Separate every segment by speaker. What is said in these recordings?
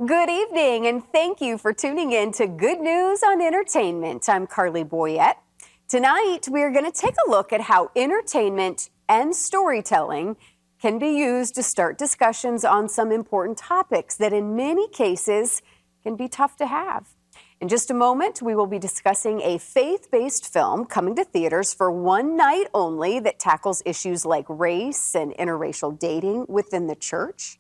Speaker 1: Good evening, and thank you for tuning in to Good News on Entertainment. I'm Carly Boyette. Tonight, we are going to take a look at how entertainment and storytelling can be used to start discussions on some important topics that in many cases can be tough to have. In just a moment, we will be discussing a faith-based film coming to theaters for one night only that tackles issues like race and interracial dating within the church.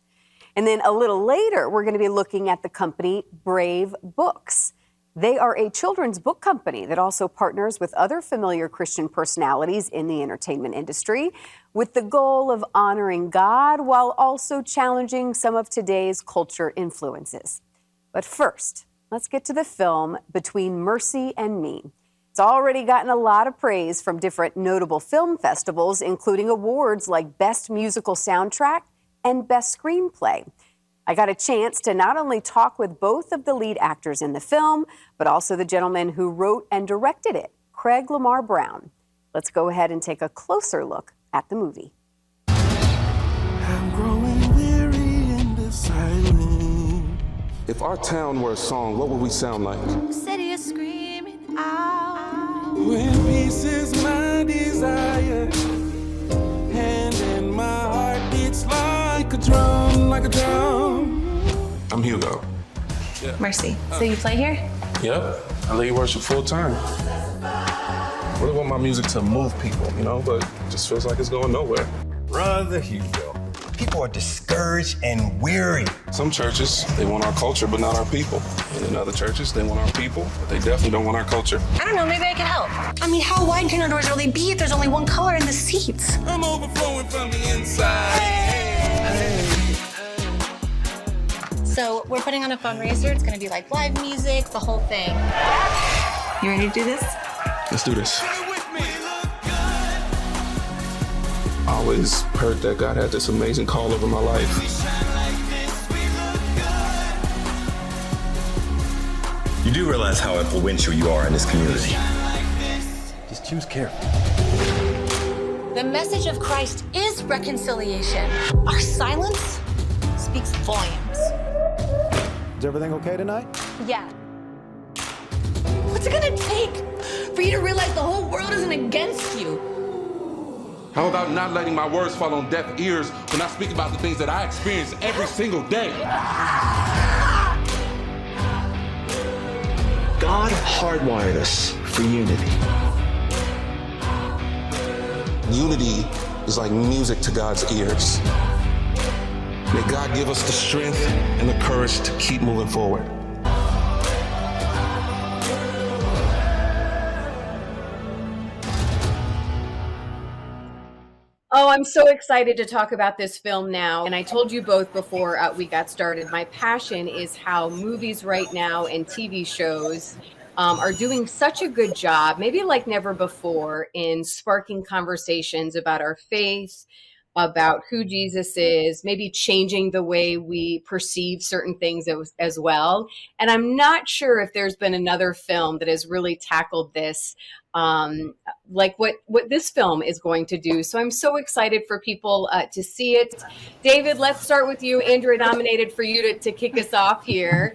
Speaker 1: And then a little later, we're going to be looking at the company Brave Books. They are a children's book company that also partners with other familiar Christian personalities in the entertainment industry with the goal of honoring God while also challenging some of today's culture influences. But first, let's get to the film Between Mercy and Me. It's already gotten a lot of praise from different notable film festivals, including awards like Best Musical Soundtrack and Best Screenplay. I got a chance to not only talk with both of the lead actors in the film, but also the gentleman who wrote and directed it, Craig Lamar Brown. Let's go ahead and take a closer look at the movie.
Speaker 2: I'm growing weary in the silence.
Speaker 3: If our town were a song, what would we sound like?
Speaker 4: City is screaming out.
Speaker 2: When peace is my desire, hand in my heart beats like a drum, like a drum.
Speaker 3: I'm Hugo.
Speaker 4: Mercy. So you play here?
Speaker 3: Yep, I lead worship full time. Really want my music to move people, but it just feels like it's going nowhere.
Speaker 5: Brother Hugo, people are discouraged and weary.
Speaker 3: Some churches, they want our culture, but not our people. And in other churches, they want our people, but they definitely don't want our culture.
Speaker 4: I don't know, maybe I can help. I mean, how wide can our doors really be if there's only one color in the seats?
Speaker 2: I'm overflowing from the inside.
Speaker 5: Hey.
Speaker 4: So we're putting on a fundraiser. It's gonna be like live music, the whole thing. You ready to do this?
Speaker 3: Let's do this. I always heard that God had this amazing call over my life.
Speaker 5: You do realize how influential you are in this community. Just choose carefully.
Speaker 4: The message of Christ is reconciliation. Our silence speaks volumes.
Speaker 6: Is everything okay tonight?
Speaker 4: Yeah. What's it gonna take for you to realize the whole world isn't against you?
Speaker 3: How about not letting my words fall on deaf ears when I speak about the things that I experience every single day?
Speaker 7: God hardwired us for unity.
Speaker 3: Unity is like music to God's ears. May God give us the strength and the courage to keep moving forward.
Speaker 1: Oh, I'm so excited to talk about this film now. And I told you both before we got started, my passion is how movies right now and TV shows are doing such a good job, maybe like never before, in sparking conversations about our faith, about who Jesus is, maybe changing the way we perceive certain things as well. And I'm not sure if there's been another film that has really tackled this like what this film is going to do. So I'm so excited for people to see it. David, let's start with you. Andrea nominated for you to kick us off here.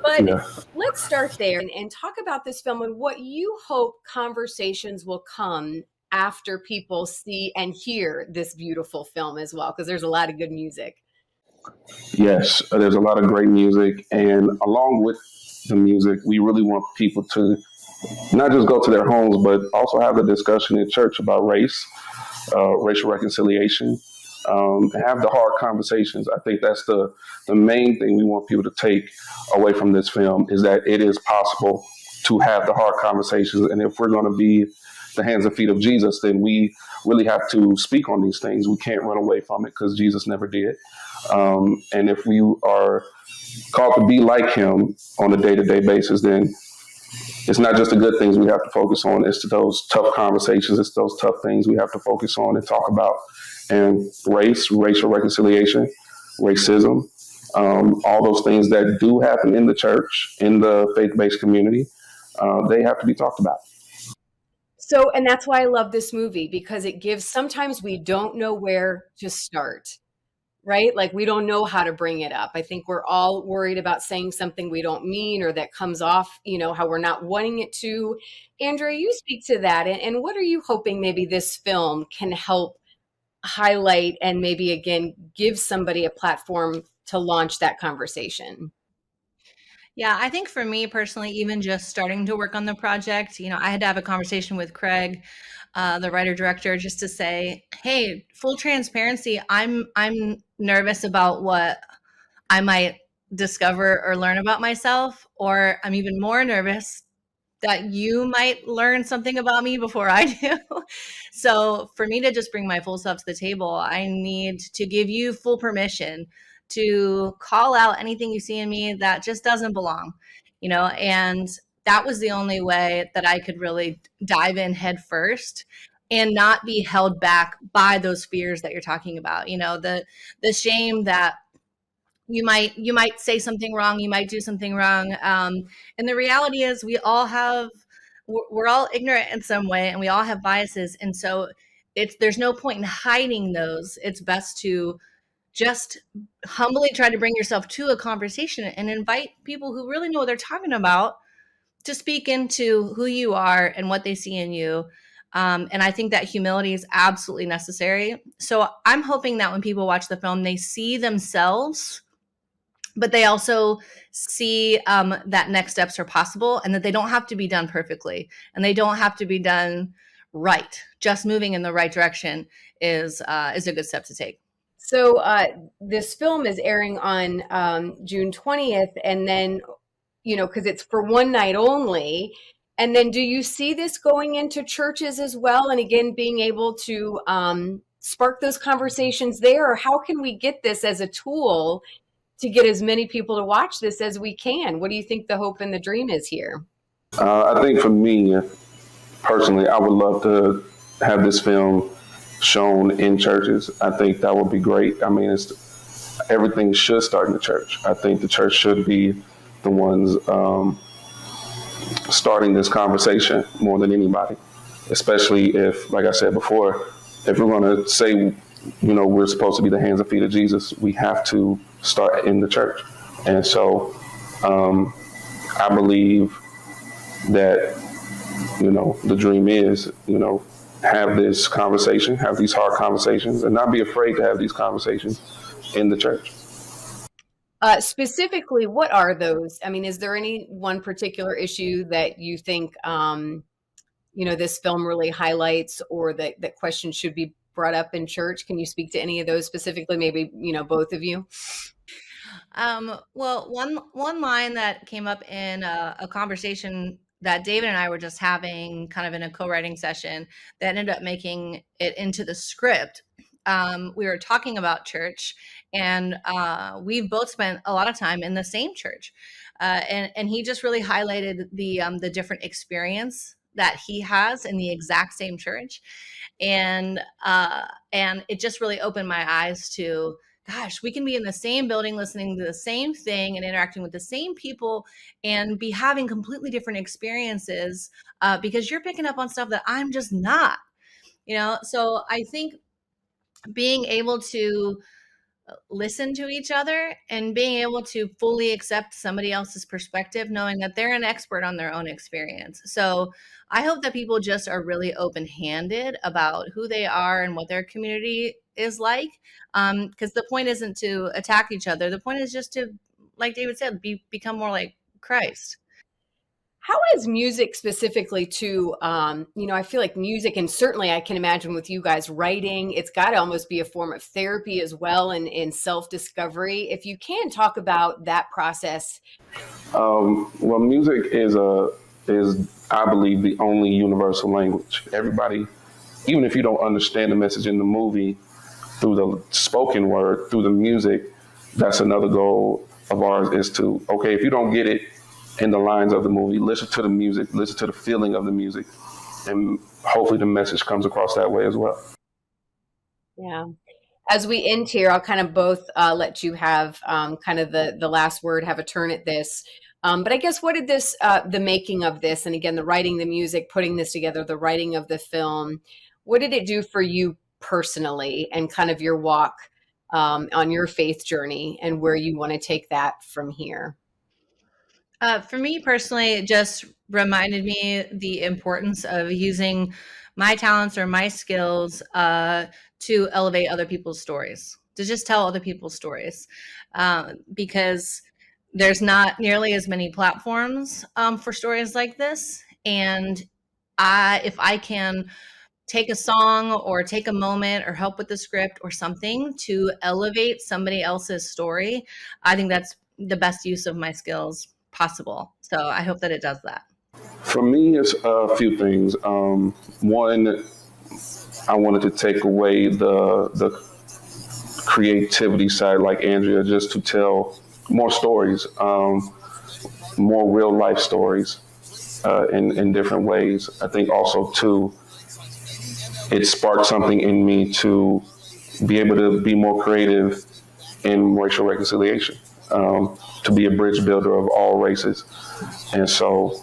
Speaker 1: But let's start there and talk about this film and what you hope conversations will come after people see and hear this beautiful film as well, because there's a lot of good music.
Speaker 8: Yes, there's a lot of great music. And along with the music, we really want people to not just go to their homes, but also have a discussion in church about race, racial reconciliation, and have the hard conversations. I think that's the main thing we want people to take away from this film, is that it is possible to have the hard conversations. And if we're going to be the hands and feet of Jesus, then we really have to speak on these things. We can't run away from it because Jesus never did. And if we are called to be like him on a day-to-day basis, then it's not just the good things we have to focus on. It's those tough conversations. It's those tough things we have to focus on and talk about. And race, racial reconciliation, racism, all those things that do happen in the church, in the faith-based community, they have to be talked about.
Speaker 1: So, and that's why I love this movie, because it gives, sometimes we don't know where to start. right? Like we don't know how to bring it up. I think we're all worried about saying something we don't mean or that comes off, how we're not wanting it to. Andrea, you speak to that. And what are you hoping maybe this film can help highlight and maybe again give somebody a platform to launch that conversation?
Speaker 4: Yeah, I think for me personally, even just starting to work on the project, I had to have a conversation with Craig, the writer director, just to say, hey, full transparency, I'm nervous about what I might discover or learn about myself, or I'm even more nervous that you might learn something about me before I do. So for me to just bring my full self to the table, I need to give you full permission to call out anything you see in me that just doesn't belong, and that was the only way that I could really dive in head first and not be held back by those fears that you're talking about, the shame that you might say something wrong, you might do something wrong, and the reality is we're all ignorant in some way, and we all have biases, and so there's no point in hiding those. It's best to just humbly try to bring yourself to a conversation and invite people who really know what they're talking about to speak into who you are and what they see in you. And I think that humility is absolutely necessary. So I'm hoping that when people watch the film, they see themselves, but they also see that next steps are possible and that they don't have to be done perfectly and they don't have to be done right. Just moving in the right direction is a good step to take.
Speaker 1: So this film is airing on June 20th, and then, because it's for one night only. And then do you see this going into churches as well? And again, being able to spark those conversations there? Or how can we get this as a tool to get as many people to watch this as we can? What do you think the hope and the dream is here?
Speaker 8: I think for me, personally, I would love to have this film shown in churches. I think that would be great. I mean, everything should start in the church. I think the church should be the ones starting this conversation more than anybody, especially if, like I said before, if we're going to say, we're supposed to be the hands and feet of Jesus, we have to start in the church. And so I believe that, the dream is, have this conversation, have these hard conversations, and not be afraid to have these conversations in the church.
Speaker 1: Specifically, what are those? I mean, is there any one particular issue that you think, this film really highlights, or that questions should be brought up in church? Can you speak to any of those specifically? Maybe, both of you.
Speaker 4: Well, one line that came up in a conversation that David and I were just having kind of in a co-writing session that ended up making it into the script. We were talking about church, and we've both spent a lot of time in the same church. And he just really highlighted the different experience that he has in the exact same church. And it just really opened my eyes to, gosh, we can be in the same building, listening to the same thing and interacting with the same people and be having completely different experiences because you're picking up on stuff that I'm just not, So I think being able to listen to each other and being able to fully accept somebody else's perspective, knowing that they're an expert on their own experience. So I hope that people just are really open-handed about who they are and what their community is like. Because the point isn't to attack each other. The point is just to, like David said, become more like Christ.
Speaker 1: How is music specifically to, I feel like music, and certainly I can imagine with you guys writing, it's got to almost be a form of therapy as well, and in self-discovery. If you can talk about that process.
Speaker 8: Well, music is I believe, the only universal language. Everybody, even if you don't understand the message in the movie, through the spoken word, through the music, that's another goal of ours, is to, okay, if you don't get it in the lines of the movie, listen to the music, listen to the feeling of the music, and hopefully the message comes across that way as well.
Speaker 1: Yeah. As we end here, I'll kind of both let you have kind of the last word, have a turn at this. But I guess what did this, the making of this, and again, the writing, the music, putting this together, the writing of the film, what did it do for you personally and kind of your walk on your faith journey and where you want to take that from here.
Speaker 4: For me personally, it just reminded me the importance of using my talents or my skills to elevate other people's stories, to just tell other people's stories, because there's not nearly as many platforms for stories like this. And if I can take a song or take a moment or help with the script or something to elevate somebody else's story, I think that's the best use of my skills possible. So I hope that it does that.
Speaker 8: For me, it's a few things. One, I wanted to take away the creativity side, like Andrea, just to tell more stories, more real life stories in different ways. I think also, too, it sparked something in me to be able to be more creative in racial reconciliation, to be a bridge builder of all races. And so,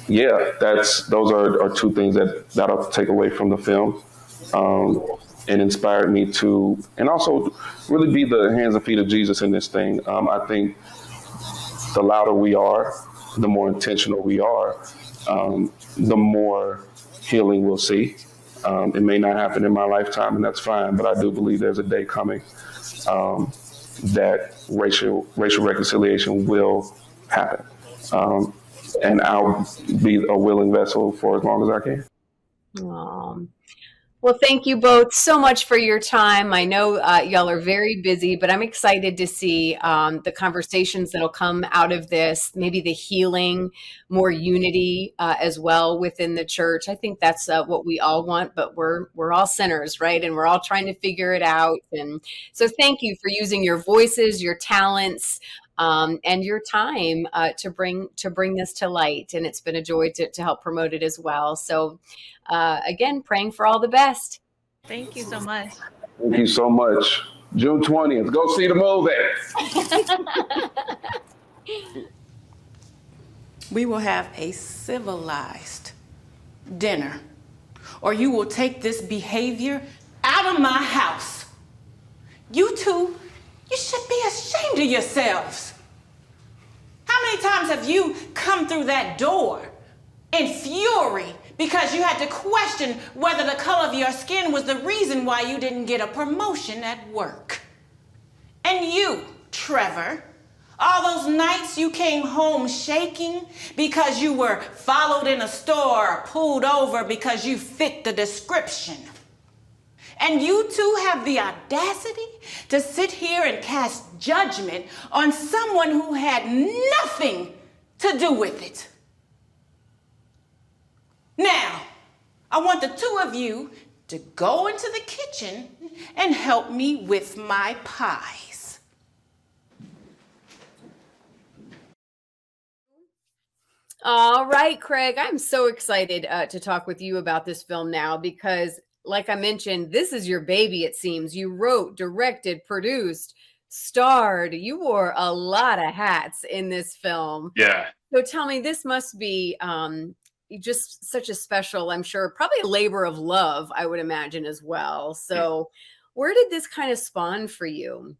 Speaker 8: those are two things that I'll take away from the film. And inspired me to, and also really be the hands and feet of Jesus in this thing. I think the louder we are, the more intentional we are, the more healing we'll see. It may not happen in my lifetime, and that's fine, but I do believe there's a day coming that racial reconciliation will happen. And I'll be a willing vessel for as long as I can.
Speaker 1: Well, thank you both so much for your time. I know y'all are very busy, but I'm excited to see the conversations that'll come out of this, maybe the healing, more unity as well within the church. I think that's what we all want, but we're all sinners, right? And we're all trying to figure it out. And so thank you for using your voices, your talents, and your time to bring this to light. And it's been a joy to help promote it as well. So again, praying for all the best.
Speaker 4: Thank you so much.
Speaker 8: Thank you so much. June 20th, go see the movie.
Speaker 9: We will have a civilized dinner, or you will take this behavior out of my house. You two, you should be ashamed of yourselves. How many times have you come through that door in fury because you had to question whether the color of your skin was the reason why you didn't get a promotion at work? And you, Trevor, all those nights you came home shaking because you were followed in a store or pulled over because you fit the description. And you two have the audacity to sit here and cast judgment on someone who had nothing to do with it. Now, I want the two of you to go into the kitchen and help me with my pies.
Speaker 1: All right, Craig, I'm so excited to talk with you about this film now because, like I mentioned, this is your baby, it seems. You wrote, directed, produced, starred. You wore a lot of hats in this film.
Speaker 10: Yeah.
Speaker 1: So tell me, this must be just such a special, I'm sure, probably a labor of love, I would imagine as well. So where did this kind of spawn for you?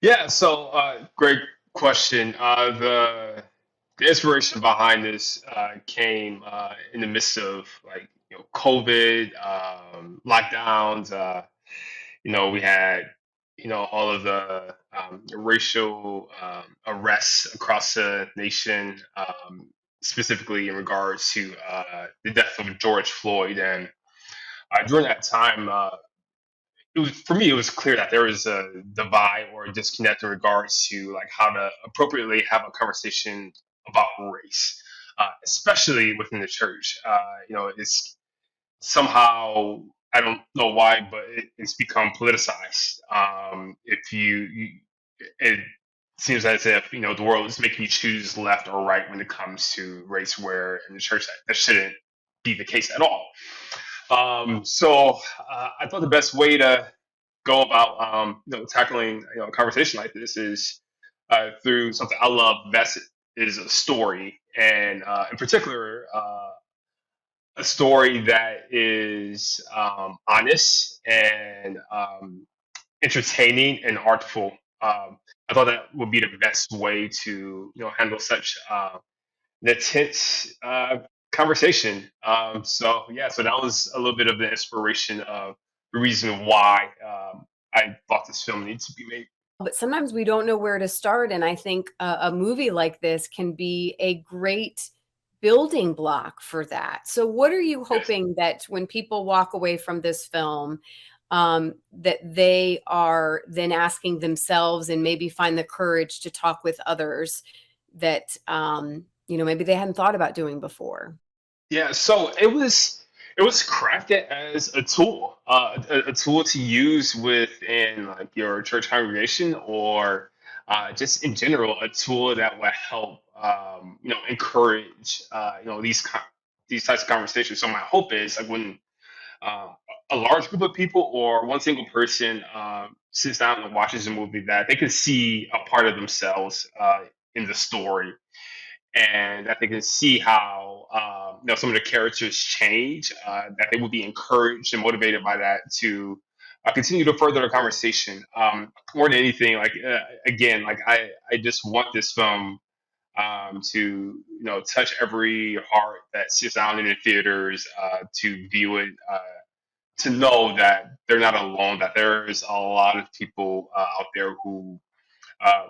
Speaker 10: Yeah, so great question. The inspiration behind this came in the midst of COVID, lockdowns. We had all of the racial arrests across the nation, specifically in regards to the death of George Floyd. And during that time, for me, it was clear that there was a divide or a disconnect in regards to how to appropriately have a conversation about race, especially within the church. It's somehow, I don't know why, but it's become politicized. It seems as if the world is making you choose left or right when it comes to race, where in the church that shouldn't be the case at all. So I thought the best way to go about tackling a conversation like this is through something I love best, is a story, and in particular a story that is honest and entertaining and artful. I thought that would be the best way to handle such an intense conversation. So that was a little bit of the inspiration of the reason why I thought this film needed to be made.
Speaker 1: But sometimes we don't know where to start. And I think a movie like this can be a great building block for that. So, what are you hoping that when people walk away from this film, that they are then asking themselves and maybe find the courage to talk with others that, maybe they hadn't thought about doing before?
Speaker 10: Yeah, so it was crafted as a tool, a tool to use within like your church congregation, or just in general, a tool that would help encourage these types of conversations. So my hope is like when uh, a large group of people or one single person sits down and watches a movie, that they can see a part of themselves in the story, and that they can see how some of the characters change, that they will be encouraged and motivated by that to continue to further the conversation. More than anything, like again, like I just want this film to touch every heart that sits down in the theaters to view it, to know that they're not alone, that there's a lot of people out there who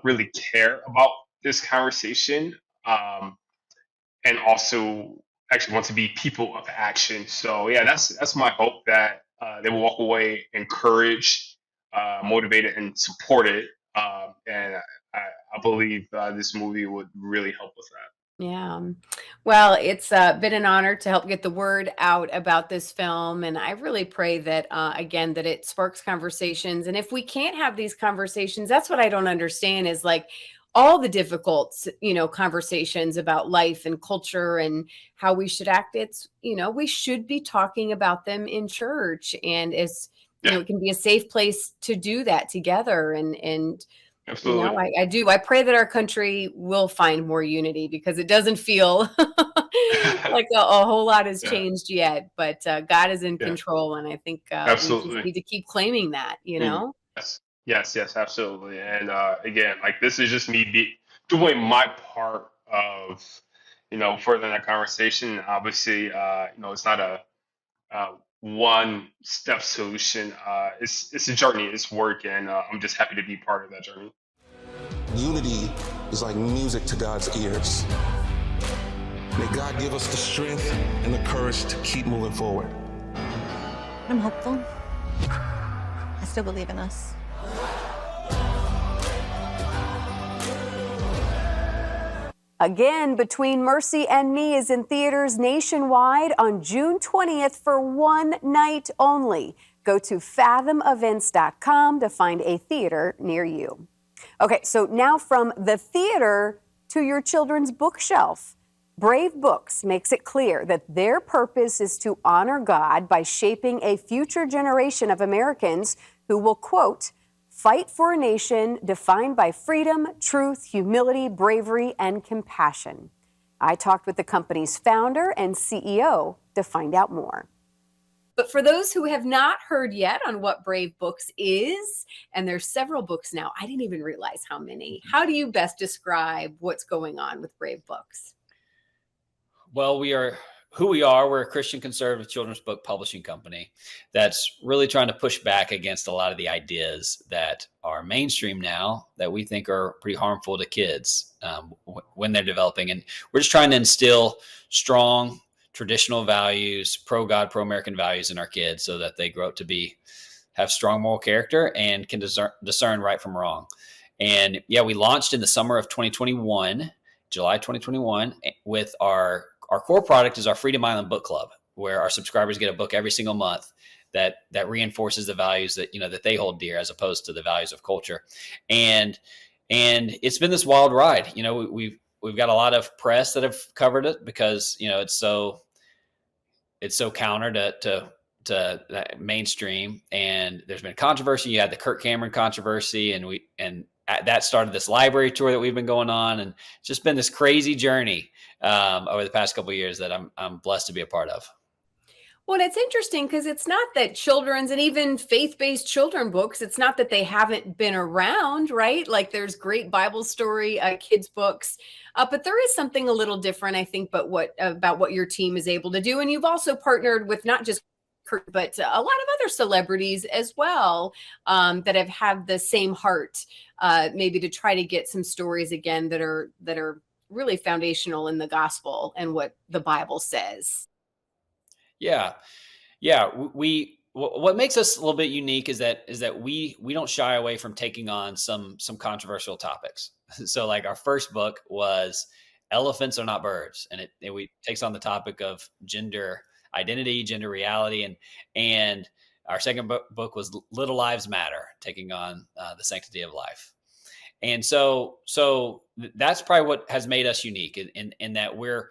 Speaker 10: really care about this conversation, and also actually want to be people of action. So yeah, that's my hope, that they will walk away encouraged, motivated, and supported. And I believe this movie would really help with that.
Speaker 1: Yeah. Well, it's been an honor to help get the word out about this film. And I really pray that, again, that it sparks conversations. And if we can't have these conversations, that's what I don't understand is like all the difficult, conversations about life and culture and how we should act. It's, we should be talking about them in church. And it's,
Speaker 10: Yeah,
Speaker 1: it can be a safe place to do that together. And
Speaker 10: absolutely.
Speaker 1: I pray that our country will find more unity because it doesn't feel like a whole lot has
Speaker 10: Yeah,
Speaker 1: changed yet, but God is in
Speaker 10: yeah,
Speaker 1: control. And I think we just
Speaker 10: absolutely.
Speaker 1: need to keep claiming that,
Speaker 10: Mhm. Yes, yes, yes, absolutely. And again, like this is just me doing my part of, furthering that conversation. Obviously, it's not a one step solution. It's a journey, it's work, and I'm just happy to be part of that journey.
Speaker 3: Unity is like music to God's ears. May God give us the strength and the courage to keep moving forward.
Speaker 11: I'm hopeful. I still believe in us.
Speaker 1: Again, Between Mercy and Me is in theaters nationwide on June 20th for one night only. Go to fathomevents.com to find a theater near you. Okay, so now from the theater to your children's bookshelf. Brave Books makes it clear that their purpose is to honor God by shaping a future generation of Americans who will, quote, fight for a nation defined by freedom, truth, humility, bravery, and compassion. I talked with the company's founder and CEO to find out more. But for those who have not heard yet on what Brave Books is, and there's several books now, I didn't even realize how many. How do you best describe what's going on with Brave Books?
Speaker 12: Well, we are who we are. We're a Christian conservative children's book publishing company that's really trying to push back against a lot of the ideas that are mainstream now that we think are pretty harmful to kids when they're developing. And we're just trying to instill strong traditional values, pro-God, pro-American values in our kids so that they grow up to have strong moral character and can discern right from wrong. And yeah, we launched in the summer of 2021, July 2021, with our core product is our Freedom Island Book Club, where our subscribers get a book every single month that reinforces the values that they hold dear, as opposed to the values of culture. And it's been this wild ride. We've got a lot of press that have covered it because it's so counter to mainstream. And there's been controversy. You had the Kirk Cameron controversy, and that started this library tour that we've been going on, and it's just been this crazy journey over the past couple of years that I'm blessed to be a part of.
Speaker 1: Well, and it's interesting because it's not that children's and even faith-based children books, it's not that they haven't been around, right? Like there's great Bible story kids books, but there is something a little different, I think, but what about what your team is able to do. And you've also partnered with not just Kurt, but a lot of other celebrities as well that have had the same heart, maybe to try to get some stories again that are really foundational in the gospel and what the Bible says.
Speaker 12: Yeah. Yeah. What makes us a little bit unique is that we don't shy away from taking on some controversial topics. So like our first book was Elephants Are Not Birds, and it takes on the topic of gender identity, gender reality, and our second book was Little Lives Matter, taking on the sanctity of life. And so that's probably what has made us unique in that we're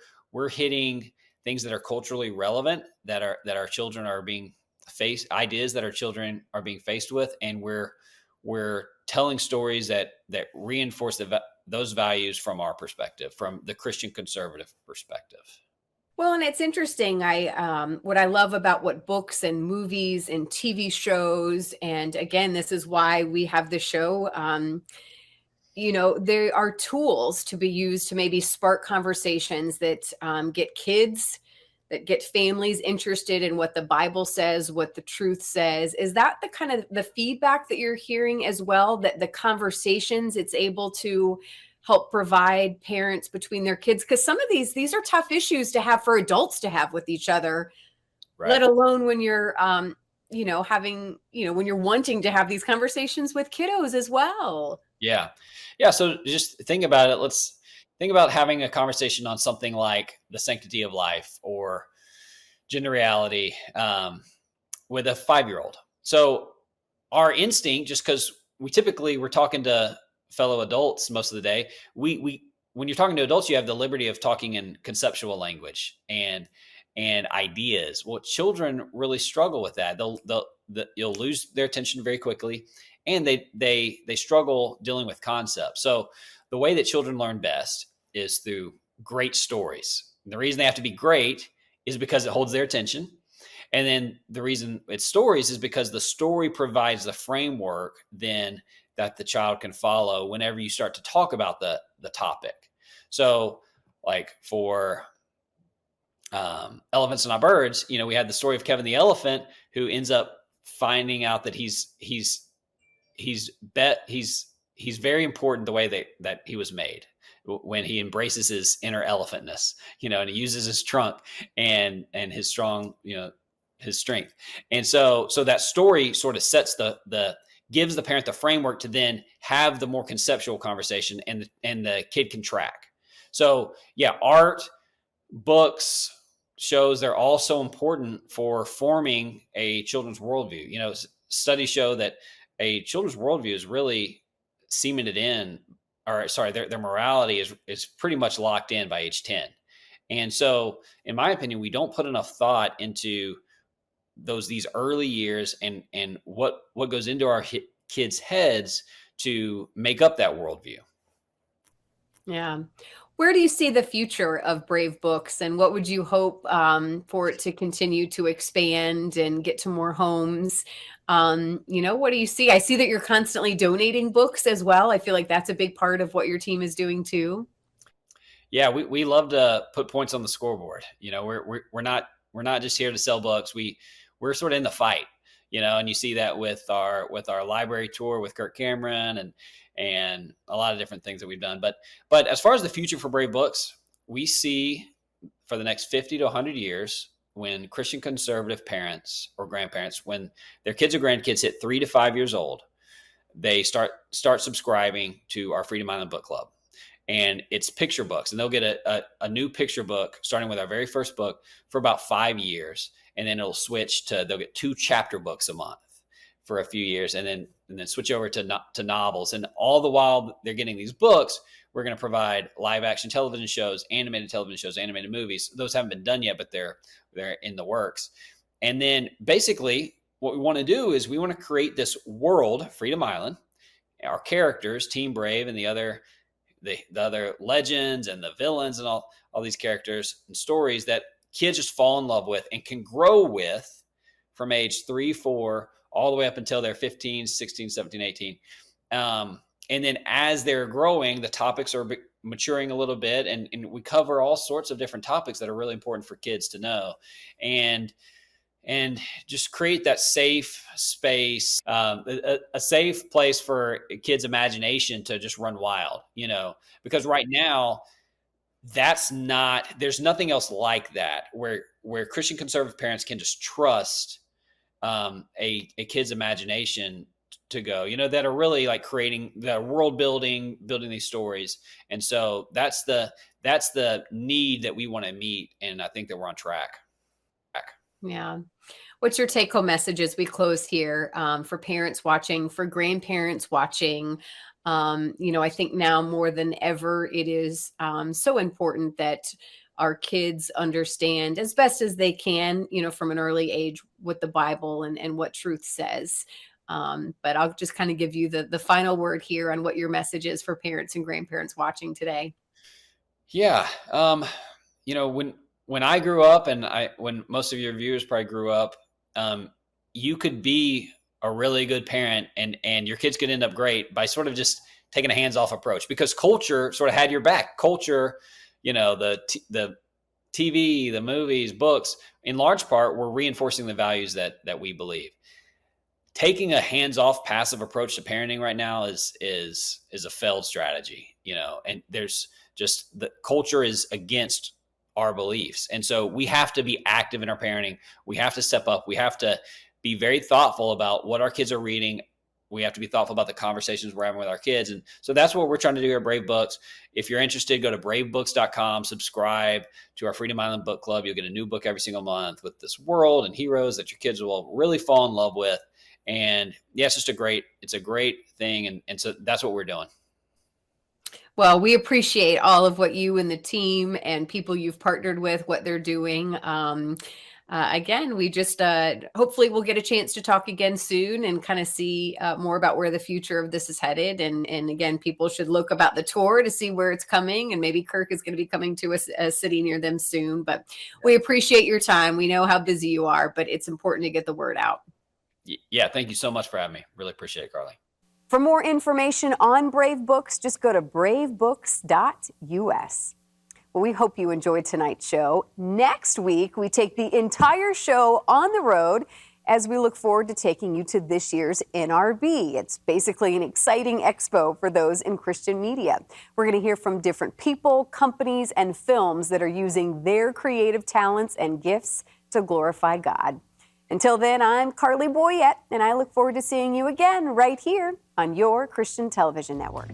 Speaker 12: hitting things that are culturally relevant, that our children are being faced, ideas that our children are being faced with, and we're telling stories that reinforce those values from our perspective, from the Christian conservative perspective.
Speaker 1: Well, and it's interesting. What I love about what books and movies and TV shows, and again, this is why we have the show. There are tools to be used to maybe spark conversations that get kids, that get families interested in what the Bible says, what the truth says. Is that the kind of the feedback that you're hearing as well, that the conversations it's able to help provide parents between their kids? Because some of these are tough issues to have for adults to have with each other,
Speaker 12: Right.
Speaker 1: let alone when you're having, when you're wanting to have these conversations with kiddos as well.
Speaker 12: Yeah. Yeah. So just think about it. Let's think about having a conversation on something like the sanctity of life or gender reality with a 5-year-old. So our instinct, just because we're talking to fellow adults most of the day, when you're talking to adults, you have the liberty of talking in conceptual language and ideas. Well, children really struggle with that. You'll lose their attention very quickly, and they struggle dealing with concepts. So the way that children learn best is through great stories. And the reason they have to be great is because it holds their attention. And then the reason it's stories is because the story provides the framework then that the child can follow whenever you start to talk about the topic. So like for Elephants Are Not Birds, we had the story of Kevin the elephant, who ends up finding out that he's very important the way that he was made, when he embraces his inner elephantness, and he uses his trunk and his strong, his strength. And so that story sort of sets gives the parent the framework to then have the more conceptual conversation, and the kid can track. So yeah, art, books, shows, they're all so important for forming a children's worldview. Studies show that a children's worldview is really cemented in, their morality is pretty much locked in by age 10. And so, in my opinion, we don't put enough thought into these early years and what goes into our kids' heads to make up that worldview.
Speaker 1: Yeah. Where do you see the future of Brave Books, and what would you hope for it to continue to expand and get to more homes? What do you see? I see that you're constantly donating books as well. I feel like that's a big part of what your team is doing too.
Speaker 12: Yeah, we love to put points on the scoreboard. We're not just here to sell books. We're sort of in the fight, and you see that with our library tour with Kirk Cameron and a lot of different things that we've done. But as far as the future for Brave Books, we see for the next 50 to 100 years, when Christian conservative parents or grandparents, when their kids or grandkids hit 3 to 5 years old, they start subscribing to our Freedom Island Book Club. And it's picture books, and they'll get a new picture book starting with our very first book for about 5 years. And then it'll switch they'll get 2 chapter books a month for a few years, and then switch over to novels. And all the while they're getting these books, we're going to provide live action television shows, animated television shows, animated movies. Those haven't been done yet, but they're in the works. And then basically what we want to do is we want to create this world, Freedom Island, our characters, Team Brave and the other legends and the villains and all these characters and stories, that kids just fall in love with and can grow with from age 3, 4, all the way up until they're 15, 16, 17, 18. And then as they're growing, the topics are maturing a little bit, and we cover all sorts of different topics that are really important for kids to know. And just create that safe space, a safe place for kids' imagination to just run wild, because right now there's nothing else like that where Christian conservative parents can just trust a kid's imagination to go, that are really like creating the world building these stories. And so that's the need that we want to meet. And I think that we're on track.
Speaker 1: Yeah. What's your take-home message as we close here, for parents watching, for grandparents watching? I think now more than ever, it is so important that our kids understand as best as they can, from an early age, what the Bible and what truth says. But I'll just kind of give you the final word here on what your message is for parents and grandparents watching today.
Speaker 12: Yeah. When I grew up, and when most of your viewers probably grew up, you could be a really good parent and your kids could end up great by sort of just taking a hands-off approach, because culture sort of had your back. Culture, the TV, the movies, books, in large part, were reinforcing the values that we believe. Taking a hands-off, passive approach to parenting right now is a failed strategy, and there's just the culture is against our beliefs. And so we have to be active in our parenting. We have to step up. We have to be very thoughtful about what our kids are reading. We have to be thoughtful about the conversations we're having with our kids. And so that's what we're trying to do here at Brave Books. If you're interested, go to bravebooks.com, subscribe to our Freedom Island Book Club. You'll get a new book every single month with this world and heroes that your kids will really fall in love with. And yeah, it's a great thing. And so that's what we're doing.
Speaker 1: Well, we appreciate all of what you and the team and people you've partnered with, what they're doing. Again, we just hopefully we'll get a chance to talk again soon and kind of see more about where the future of this is headed. And again, people should look about the tour to see where it's coming. And maybe Kirk is going to be coming to a city near them soon. But we appreciate your time. We know how busy you are, but it's important to get the word out.
Speaker 12: Yeah, thank you so much for having me. Really appreciate it, Carly.
Speaker 1: For more information on Brave Books, just go to bravebooks.us. Well, we hope you enjoyed tonight's show. Next week, we take the entire show on the road as we look forward to taking you to this year's NRB. It's basically an exciting expo for those in Christian media. We're going to hear from different people, companies, and films that are using their creative talents and gifts to glorify God. Until then, I'm Carly Boyette, and I look forward to seeing you again right here on your Christian Television Network.